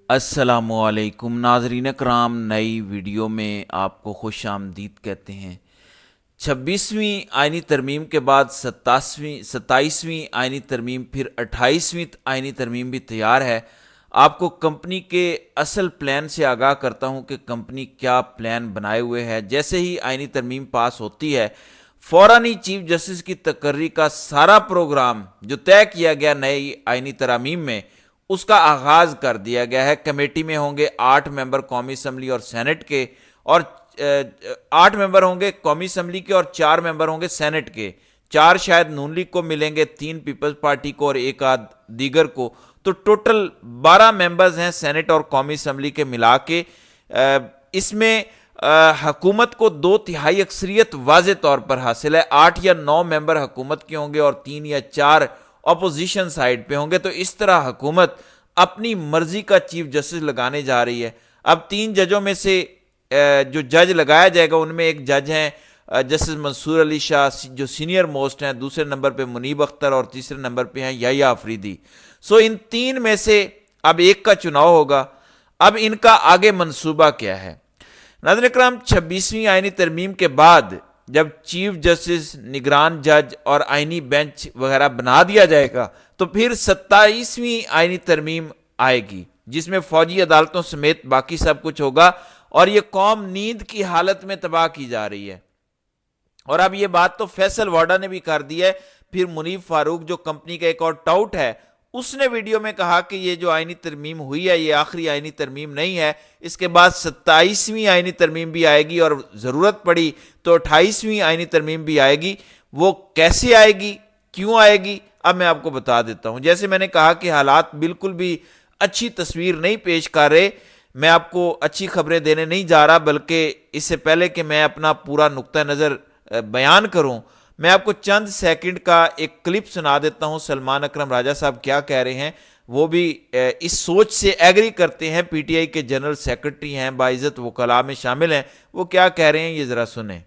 السلام علیکم ناظرین کرام، نئی ویڈیو میں آپ کو خوش آمدید کہتے ہیں۔ 26ویں آئینی ترمیم کے بعد 27ویں آئینی ترمیم، پھر 28ویں آئینی ترمیم بھی تیار ہے۔ آپ کو کمپنی کے اصل پلان سے آگاہ کرتا ہوں کہ کمپنی کیا پلان بنائے ہوئے ہے۔ جیسے ہی آئینی ترمیم پاس ہوتی ہے، فوراً ہی چیف جسٹس کی تقرری کا سارا پروگرام جو طے کیا گیا نئی آئینی ترامیم میں، اس کا آغاز کر دیا گیا ہے۔ کمیٹی میں ہوں گے 8 ممبر قومی اسمبلی اور سینٹ کے، اور 8 ممبر ہوں گے قومی اسمبلی کے اور 4 ممبر ہوں گے سینٹ کے۔ 4 شاید نون لیگ کو ملیں گے، 3 پیپلز پارٹی کو اور ایک آدھ دیگر کو۔ تو ٹوٹل 12 ممبرز ہیں سینٹ اور قومی اسمبلی کے ملا کے۔ اس میں حکومت کو 2/3 اکثریت واضح طور پر حاصل ہے۔ 8 یا 9 ممبر حکومت کے ہوں گے اور 3 یا 4 اپوزیشن سائیڈ پہ ہوں گے۔ تو اس طرح حکومت اپنی مرضی کا چیف جسٹس لگانے جا رہی ہے۔ اب 3 ججوں میں سے جو جج لگایا جائے گا، ان میں ایک جج ہیں جسٹس منصور علی شاہ جو سینئر موسٹ ہیں، دوسرے نمبر پہ منیب اختر اور تیسرے نمبر پہ ہیں یحییٰ آفریدی۔ ان 3 میں سے اب ایک کا چناؤ ہوگا۔ اب ان کا آگے منصوبہ کیا ہے؟ ناظرین کرام، 26ویں آئینی ترمیم کے بعد جب چیف جسٹس، نگران جج اور آئینی بینچ وغیرہ بنا دیا جائے گا، تو پھر 27ویں آئینی ترمیم آئے گی، جس میں فوجی عدالتوں سمیت باقی سب کچھ ہوگا، اور یہ قوم نیند کی حالت میں تباہ کی جا رہی ہے۔ اور اب یہ بات تو فیصل واڈا نے بھی کر دی ہے۔ پھر منیب فاروق جو کمپنی کا ایک اور ٹاؤٹ ہے، اس نے ویڈیو میں کہا کہ یہ جو آئینی ترمیم ہوئی ہے یہ آخری آئینی ترمیم نہیں ہے، اس کے بعد 27ویں آئینی ترمیم بھی آئے گی، اور ضرورت پڑی تو 28ویں آئینی ترمیم بھی آئے گی۔ وہ کیسے آئے گی، کیوں آئے گی، اب میں آپ کو بتا دیتا ہوں۔ جیسے میں نے کہا کہ حالات بالکل بھی اچھی تصویر نہیں پیش کر رہے، میں آپ کو اچھی خبریں دینے نہیں جا رہا، بلکہ اس سے پہلے کہ میں اپنا پورا نقطہ نظر بیان کروں، میں آپ کو چند سیکنڈ کا ایک کلپ سنا دیتا ہوں۔ سلمان اکرم راجہ صاحب کیا کہہ رہے ہیں، وہ بھی اس سوچ سے ایگری کرتے ہیں، پی ٹی آئی کے جنرل سیکرٹری ہیں، باعزت وکلاء میں شامل ہیں۔ وہ کیا کہہ رہے ہیں یہ ذرا سنیں۔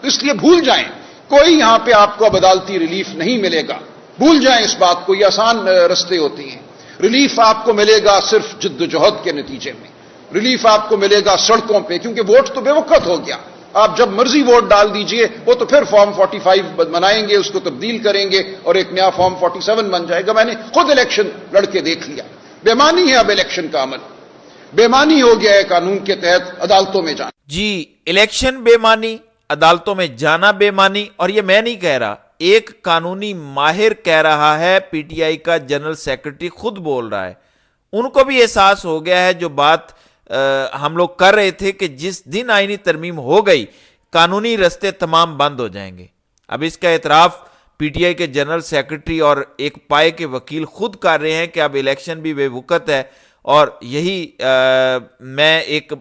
اس لیے بھول جائیں، کوئی یہاں پہ آپ کو اب عدالتی ریلیف نہیں ملے گا، بھول جائیں اس بات کو، یہ آسان رستے ہوتی ہیں۔ ریلیف آپ کو ملے گا صرف جد و جہد کے نتیجے میں، ریلیف آپ کو ملے گا سڑکوں پہ، کیونکہ ووٹ تو بے وقت ہو گیا۔ آپ جب مرضی ووٹ ڈال دیجئے، وہ تو پھر فارم 45 بنائیں گے، اس کو تبدیل کریں گے اور ایک نیا فارم 47 بن جائے گا۔ میں نے خود الیکشن لڑ کے دیکھ لیا، بےمانی ہے اب الیکشن کا عمل، بےمانی ہو گیا ہے قانون کے تحت عدالتوں میں جانا۔ جی، الیکشن بے معنی، عدالتوں میں جانا بے معنی، اور یہ میں نہیں کہہ رہا، ایک قانونی ماہر کہہ رہا ہے، پی ٹی آئی کا جنرل سیکرٹری خود بول رہا ہے۔ ان کو بھی احساس ہو گیا ہے جو بات ہم لوگ کر رہے تھے کہ جس دن آئینی ترمیم ہو گئی قانونی رستے تمام بند ہو جائیں گے۔ اب اس کا اعتراف پی ٹی آئی کے جنرل سیکرٹری اور ایک پائے کے وکیل خود کر رہے ہیں کہ اب الیکشن بھی بے وقت ہے۔ اور یہی میں ایک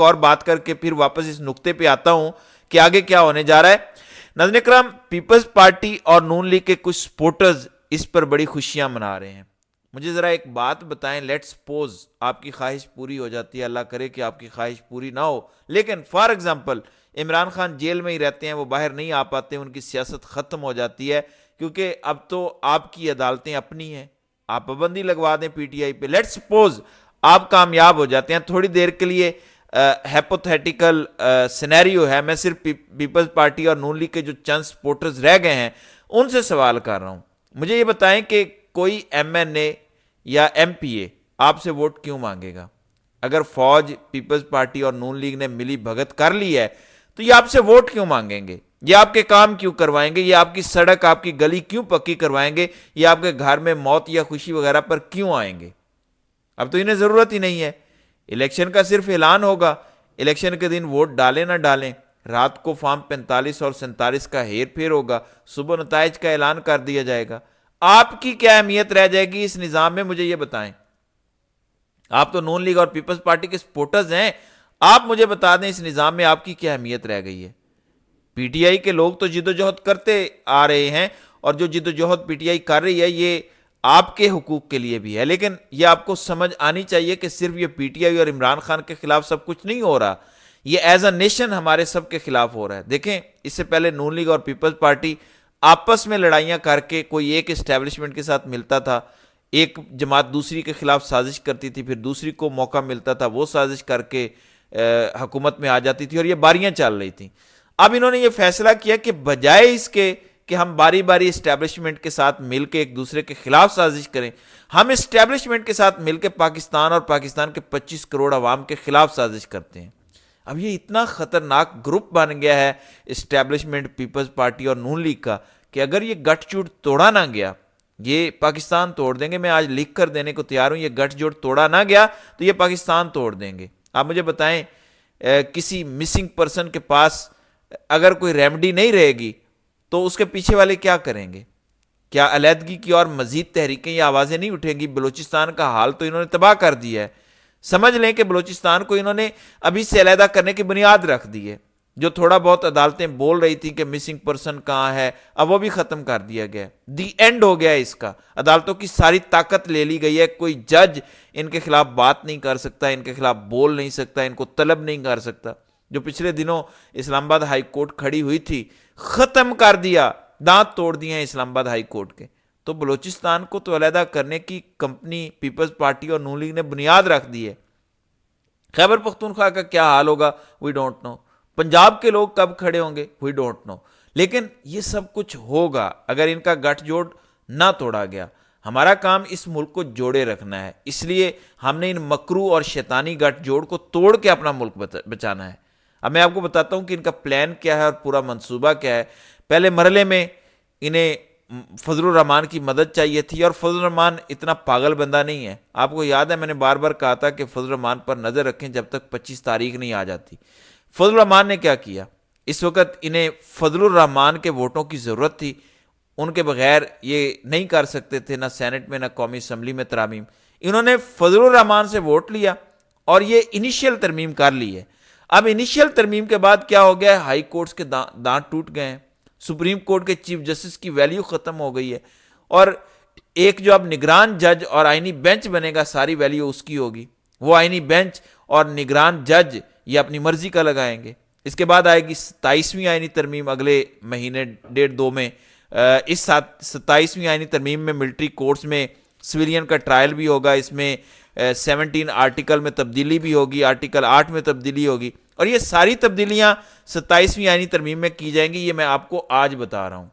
اور بات کر کے پھر واپس اس نقطے پہ آتا ہوں کہ آگے کیا ہونے جا رہا ہے۔ ناظرین کرام، پیپلز پارٹی اور نون لیگ کے کچھ سپورٹرز اس پر بڑی خوشیاں منا رہے ہیں۔ مجھے ذرا ایک بات بتائیں، لیٹ سپوز آپ کی خواہش پوری ہو جاتی ہے، اللہ کرے کہ آپ کی خواہش پوری نہ ہو، لیکن فار ایگزامپل عمران خان جیل میں ہی رہتے ہیں، وہ باہر نہیں آ پاتے، ان کی سیاست ختم ہو جاتی ہے، کیونکہ اب تو آپ کی عدالتیں اپنی ہیں، آپ پابندی لگوا دیں پی ٹی آئی پہ۔ لیٹ سپوز آپ کامیاب ہو جاتے ہیں، تھوڑی دیر کے لیے ہیپوتھیٹیکل سینیریو ہے، میں صرف پیپلز پارٹی اور نون لیگ کے جو چند سپورٹرز رہ گئے ہیں ان سے سوال کر رہا ہوں، مجھے یہ بتائیں کہ کوئی ایم این اے یا ایم پی اے آپ سے ووٹ کیوں مانگے گا؟ اگر فوج، پیپلز پارٹی اور نون لیگ نے ملی بھگت کر لی ہے تو یہ آپ سے ووٹ کیوں مانگیں گے؟ یہ آپ کے کام کیوں کروائیں گے؟ یہ آپ کی سڑک، آپ کی گلی کیوں پکی کروائیں گے؟ یہ آپ کے گھر میں موت یا خوشی وغیرہ پر کیوں آئیں گے؟ اب تو انہیں ضرورت ہی نہیں ہے۔ الیکشن کا صرف اعلان ہوگا، الیکشن کے دن ووٹ ڈالیں نہ ڈالیں، رات کو فارم 45 اور 47 کا ہیر پھیر ہوگا، صبح نتائج کا اعلان کر دیا جائے گا۔ آپ کی کیا اہمیت رہ جائے گی اس نظام میں؟ مجھے یہ بتائیں۔ آپ تو نون لیگ اور پیپلز پارٹی کے سپورٹرز ہیں، آپ مجھے بتا دیں اس نظام میں آپ کی کیا اہمیت رہ گئی ہے؟ پی ٹی آئی کے لوگ تو جد و جہد کرتے آ رہے ہیں، اور جو جد و جہد پی ٹی آئی کر رہی ہے یہ آپ کے حقوق کے لیے بھی ہے، لیکن یہ آپ کو سمجھ آنی چاہیے کہ صرف یہ پی ٹی آئی اور عمران خان کے خلاف سب کچھ نہیں ہو رہا، یہ ایز اے نیشن ہمارے سب کے خلاف ہو رہا ہے۔ دیکھیں، اس سے پہلے نون لیگ اور پیپلز پارٹی آپس میں لڑائیاں کر کے کوئی ایک اسٹیبلشمنٹ کے ساتھ ملتا تھا، ایک جماعت دوسری کے خلاف سازش کرتی تھی، پھر دوسری کو موقع ملتا تھا وہ سازش کر کے حکومت میں آ جاتی تھی، اور یہ باریاں چل رہی تھیں۔ اب انہوں نے یہ فیصلہ کیا کہ بجائے اس کے کہ ہم باری باری اسٹیبلشمنٹ کے ساتھ مل کے ایک دوسرے کے خلاف سازش کریں، ہم اسٹیبلشمنٹ کے ساتھ مل کے پاکستان اور پاکستان کے 25 کروڑ عوام کے خلاف سازش کرتے ہیں۔ اب یہ اتنا خطرناک گروپ بن گیا ہے اسٹیبلشمنٹ، پیپلز پارٹی اور نون لیگ کا، کہ اگر یہ گٹھ جوڑ توڑا نہ گیا، یہ پاکستان توڑ دیں گے، میں آج لکھ کر دینے کو تیار ہوں، یہ گٹھ جوڑ توڑا نہ گیا تو یہ پاکستان توڑ دیں گے۔ آپ مجھے بتائیں کسی مسنگ پرسن کے پاس اگر کوئی ریمیڈی نہیں رہے گی تو اس کے پیچھے والے کیا کریں گے؟ کیا علیحدگی کی اور مزید تحریکیں یا آوازیں نہیں اٹھیں گی؟ بلوچستان کا حال تو انہوں نے تباہ کر دیا ہے۔ سمجھ لیں کہ بلوچستان کو انہوں نے ابھی سے علیحدہ کرنے کی بنیاد رکھ دی ہے۔ جو تھوڑا بہت عدالتیں بول رہی تھیں کہ مسنگ پرسن کہاں ہے، اب وہ بھی ختم کر دیا گیا، دی اینڈ ہو گیا ہے اس کا۔ عدالتوں کی ساری طاقت لے لی گئی ہے، کوئی جج ان کے خلاف بات نہیں کر سکتا، ان کے خلاف بول نہیں سکتا، ان کو طلب نہیں کر سکتا۔ جو پچھلے دنوں اسلام آباد ہائی کورٹ کھڑی ہوئی تھی، ختم کر دیا، دانت توڑ دیے ہیں اسلام آباد ہائی کورٹ کے۔ تو بلوچستان کو تو علیحدہ کرنے کی کمپنی پیپلز پارٹی اور نون لیگ نے بنیاد رکھ دی ہے۔ خیبر پختونخوا کا کیا حال ہوگا وی ڈونٹ نو، پنجاب کے لوگ کب کھڑے ہوں گے وی ڈونٹ نو، لیکن یہ سب کچھ ہوگا اگر ان کا گٹھ جوڑ نہ توڑا گیا۔ ہمارا کام اس ملک کو جوڑے رکھنا ہے، اس لیے ہم نے ان مکرو اور شیطانی گٹھ جوڑ کو توڑ کے اپنا ملک بچانا ہے۔ اب میں آپ کو بتاتا ہوں کہ ان کا پلان کیا ہے اور پورا منصوبہ کیا ہے۔ پہلے مرحلے میں انہیں فضل الرحمان کی مدد چاہیے تھی، اور فضل الرحمان اتنا پاگل بندہ نہیں ہے۔ آپ کو یاد ہے میں نے بار بار کہا تھا کہ فضل الرحمان پر نظر رکھیں جب تک 25 تاریخ نہیں آ جاتی۔ فضل الرحمان نے کیا کیا؟ اس وقت انہیں فضل الرحمان کے ووٹوں کی ضرورت تھی، ان کے بغیر یہ نہیں کر سکتے تھے، نہ سینٹ میں نہ قومی اسمبلی میں ترامیم۔ انہوں نے فضل الرحمان سے ووٹ لیا اور یہ انیشیل ترمیم کر لی ہے۔ اب انیشیل ترمیم کے بعد کیا ہو گیا ہے؟ ہائی کورٹس کے دانت ٹوٹ گئے ہیں، سپریم کورٹ کے چیف جسٹس کی ویلیو ختم ہو گئی ہے، اور ایک جو اب نگران جج اور آئینی بینچ بنے گا ساری ویلیو اس کی ہوگی۔ وہ آئینی بینچ اور نگران جج یہ اپنی مرضی کا لگائیں گے۔ اس کے بعد آئے گی 27ویں آئینی ترمیم اگلے مہینے 1.5-2 میں۔ اس 27ویں آئینی ترمیم میں ملٹری کورٹس میں سویلین کا ٹرائل بھی ہوگا، اس میں 17 آرٹیکل میں تبدیلی بھی ہوگی، آرٹیکل 8 میں تبدیلی ہوگی، اور یہ ساری تبدیلیاں 27ویں آئینی ترمیم میں کی جائیں گی۔ یہ میں آپ کو آج بتا رہا ہوں۔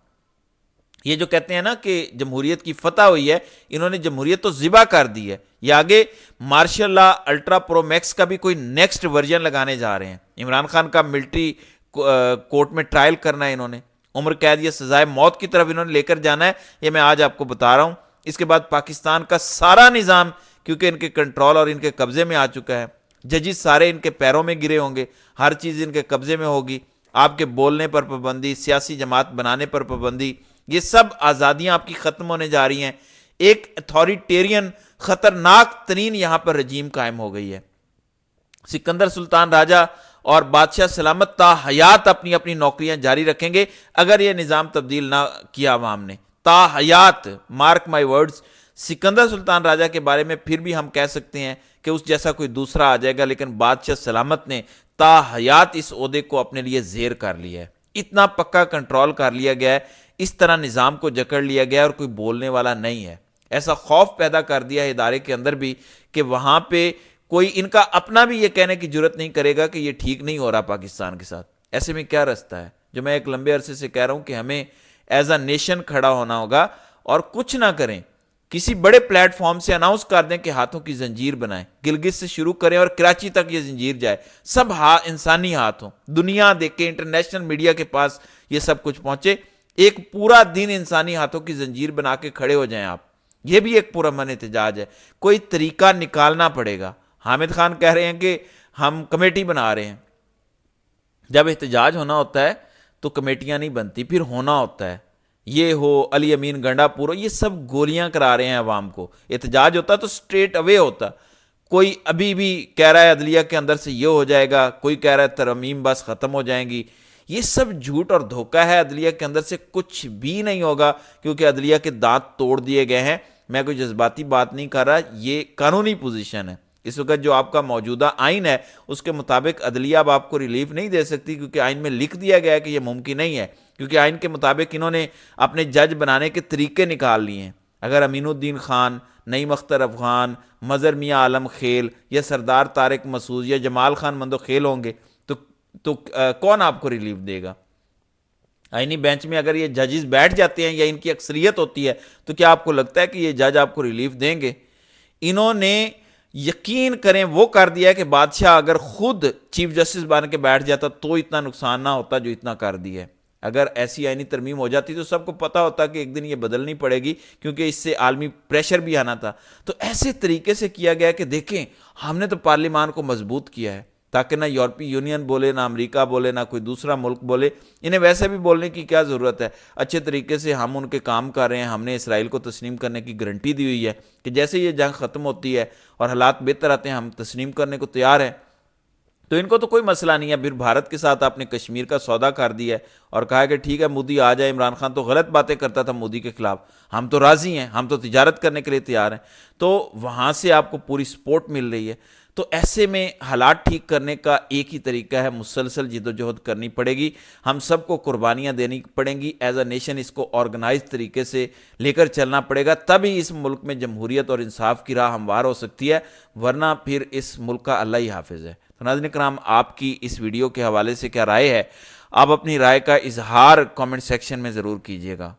یہ جو کہتے ہیں نا کہ جمہوریت کی فتح ہوئی ہے، انہوں نے جمہوریت تو ذبح کر دی ہے۔ یہ آگے مارشل لا الٹرا پرو میکس کا بھی کوئی نیکسٹ ورژن لگانے جا رہے ہیں۔ عمران خان کا ملٹری کورٹ میں ٹرائل کرنا ہے، انہوں نے عمر قید یا سزائے موت کی طرف انہوں نے لے کر جانا ہے۔ یہ میں آج آپ کو بتا رہا ہوں۔ اس کے بعد پاکستان کا سارا نظام کیونکہ ان کے کنٹرول اور ان کے قبضے میں آ چکا ہے، ججز سارے ان کے پیروں میں گرے ہوں گے، ہر چیز ان کے قبضے میں ہوگی۔ آپ کے بولنے پر پابندی، سیاسی جماعت بنانے پر پابندی، یہ سب آزادیاں آپ کی ختم ہونے جا رہی ہیں۔ ایک اتھارٹیرین خطرناک ترین یہاں پر رجیم قائم ہو گئی ہے۔ سکندر سلطان راجہ اور بادشاہ سلامت تا حیات اپنی اپنی نوکریاں جاری رکھیں گے اگر یہ نظام تبدیل نہ کیا عوام نے، تا حیات، مارک مائی ورڈز۔ سکندر سلطان راجہ کے بارے میں پھر بھی ہم کہہ سکتے ہیں کہ اس جیسا کوئی دوسرا آ جائے گا، لیکن بادشاہ سلامت نے تا حیات اس عہدے کو اپنے لیے زیر کر لیا ہے۔ اتنا پکا کنٹرول کر لیا گیا ہے، اس طرح نظام کو جکڑ لیا گیا ہے اور کوئی بولنے والا نہیں ہے۔ ایسا خوف پیدا کر دیا ہے ادارے کے اندر بھی کہ وہاں پہ کوئی ان کا اپنا بھی یہ کہنے کی جرت نہیں کرے گا کہ یہ ٹھیک نہیں ہو رہا پاکستان کے ساتھ۔ ایسے میں کیا رستہ ہے؟ جو میں ایک لمبے عرصے سے کہہ رہا ہوں کہ ہمیں ایز اے نیشن کھڑا ہونا ہوگا اور کچھ نہ کریں، کسی بڑے پلیٹ فارم سے اناؤنس کر دیں کہ ہاتھوں کی زنجیر بنائیں، گلگت سے شروع کریں اور کراچی تک یہ زنجیر جائے، سب انسانی ہاتھ ہوں، دنیا دیکھیں، انٹرنیشنل میڈیا کے پاس یہ سب کچھ پہنچے، ایک پورا دن انسانی ہاتھوں کی زنجیر بنا کے کھڑے ہو جائیں آپ۔ یہ بھی ایک پرامن احتجاج ہے، کوئی طریقہ نکالنا پڑے گا۔ حامد خان کہہ رہے ہیں کہ ہم کمیٹی بنا رہے ہیں۔ جب احتجاج ہونا ہوتا ہے تو کمیٹیاں نہیں بنتی، پھر ہونا ہوتا ہے۔ یہ ہو علی امین گنڈا پور، یہ سب گولیاں کرا رہے ہیں عوام کو۔ احتجاج ہوتا تو سٹریٹ اوے ہوتا۔ کوئی ابھی بھی کہہ رہا ہے عدلیہ کے اندر سے یہ ہو جائے گا، کوئی کہہ رہا ہے ترمیم بس ختم ہو جائیں گی۔ یہ سب جھوٹ اور دھوکہ ہے، عدلیہ کے اندر سے کچھ بھی نہیں ہوگا کیونکہ عدلیہ کے دانت توڑ دیے گئے ہیں۔ میں کوئی جذباتی بات نہیں کر رہا، یہ قانونی پوزیشن ہے۔ اس وقت جو آپ کا موجودہ آئین ہے اس کے مطابق عدلیہ اب آپ کو ریلیف نہیں دے سکتی، کیونکہ آئین میں لکھ دیا گیا ہے کہ یہ ممکن نہیں ہے، کیونکہ آئین کے مطابق انہوں نے اپنے جج بنانے کے طریقے نکال لیے ہیں۔ اگر امین الدین خان، نعیم اختر افغان، مظہر میاں عالم خیل یا سردار طارق مسعود یا جمال خان مندوخیل ہوں گے تو کون آپ کو ریلیف دے گا؟ آئینی بینچ میں اگر یہ ججز بیٹھ جاتے ہیں یا ان کی اکثریت ہوتی ہے تو کیا آپ کو لگتا ہے کہ یہ جج آپ کو ریلیف دیں گے؟ انہوں نے یقین کریں وہ کر دیا ہے کہ بادشاہ اگر خود چیف جسٹس بن کے بیٹھ جاتا تو اتنا نقصان نہ ہوتا جو اتنا کر دیا ہے۔ اگر ایسی آئینی ترمیم ہو جاتی تو سب کو پتا ہوتا کہ ایک دن یہ بدلنی پڑے گی، کیونکہ اس سے عالمی پریشر بھی آنا تھا۔ تو ایسے طریقے سے کیا گیا کہ دیکھیں ہم نے تو پارلیمان کو مضبوط کیا ہے تاکہ نہ یورپی یونین بولے، نہ امریکہ بولے، نہ کوئی دوسرا ملک بولے، انہیں ویسے بھی بولنے کی کیا ضرورت ہے، اچھے طریقے سے ہم ان کے کام کر رہے ہیں۔ ہم نے اسرائیل کو تسلیم کرنے کی گارنٹی دی ہوئی ہے کہ جیسے یہ جنگ ختم ہوتی ہے اور حالات بہتر آتے ہیں ہم تسلیم کرنے کو تیار ہیں۔ تو ان کو تو کوئی مسئلہ نہیں ہے۔ پھر بھارت کے ساتھ آپ نے کشمیر کا سودا کر دیا ہے اور کہا کہ ٹھیک ہے مودی آ جائے، عمران خان تو غلط باتیں کرتا تھا مودی کے خلاف، ہم تو راضی ہیں، ہم تو تجارت کرنے کے لیے تیار ہیں۔ تو وہاں سے آپ کو پوری سپورٹ مل رہی ہے۔ تو ایسے میں حالات ٹھیک کرنے کا ایک ہی طریقہ ہے، مسلسل جد و جہد کرنی پڑے گی، ہم سب کو قربانیاں دینی پڑیں گی، ایز اے نیشن اس کو آرگنائز طریقے سے لے کر چلنا پڑے گا، تبھی اس ملک میں جمہوریت اور انصاف کی راہ ہموار ہو سکتی ہے، ورنہ پھر اس ملک کا اللہ ہی حافظ ہے۔ تو ناظرین کرام، آپ کی اس ویڈیو کے حوالے سے کیا رائے ہے؟ آپ اپنی رائے کا اظہار کامنٹ سیکشن میں ضرور کیجیے گا۔